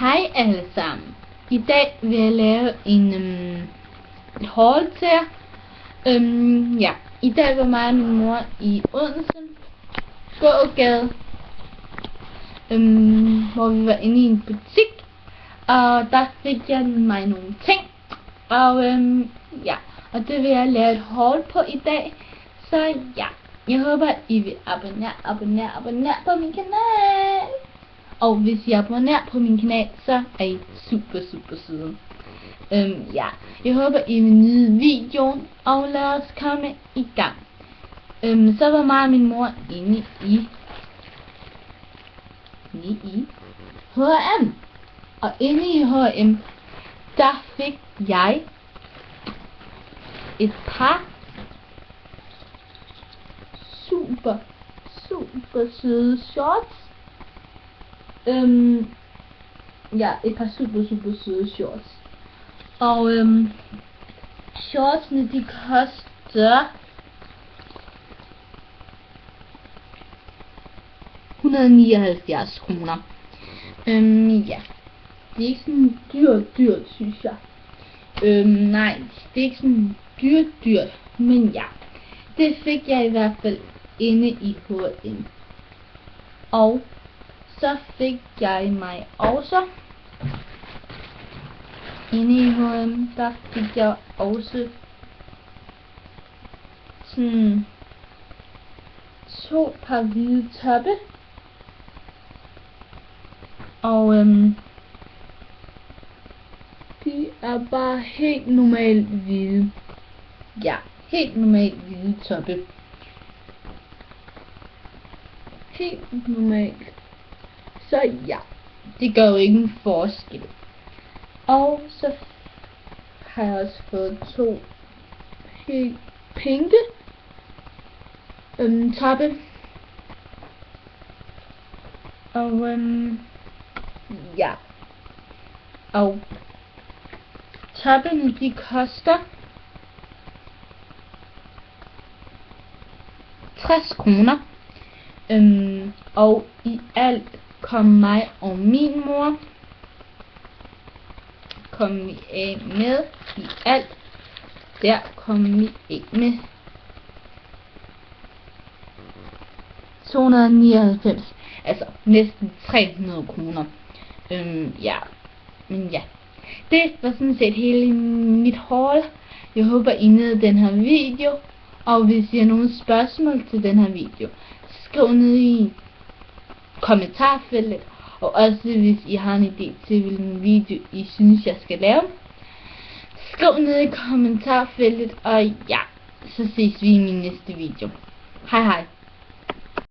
Hej alle sammen. I dag vil jeg lave en haul til jer. Ja, i dag var mig og min mor i Odense gågade, hvor vi var inde i en butik, og der fik jeg mig nogle ting, og ja, og det vil jeg lave et haul på i dag. Så ja, jeg håber I vil abonnere på min kanal. Og hvis I abonnerer på min kanal, så er I super søde. Ja, jeg håber I vil nyde videoen, og lad os komme i gang. Så var mig og min mor inde i H&M. Og inde i H&M, der fik jeg et par super søde shorts. Ja, et par super søde shorts. Og shortsene, de koster 179 kroner. Ja, det er ikke sådan dyrt, synes jeg. Nej, det er ikke sådan dyrt, men ja, det fik jeg i hvert fald inde i H&M. Og så fik jeg mig også inde i H&M, der fik jeg også sådan 2 par hvide toppe. Og de er bare helt normalt hvide. Ja, helt normalt hvide toppe. Helt normalt. Så ja, det gør jo ingen forskel. Og så har jeg også fået 2 helt pinke toppe. Og ja. Og toppene, de koster 60 kroner. Og i alt kom mig og min mor vi af med i alt. Der kom vi af med 299, altså næsten 300 kroner. Ja, men ja, det var sådan set hele mit haul. Jeg håber I nød den her video, og hvis I har nogle spørgsmål til den her video, skriv ned i kommentarfeltet, og også hvis I har en idé til hvilken video I synes jeg skal lave, skriv ned i kommentarfeltet, og ja, så ses vi i min næste video. Hej hej.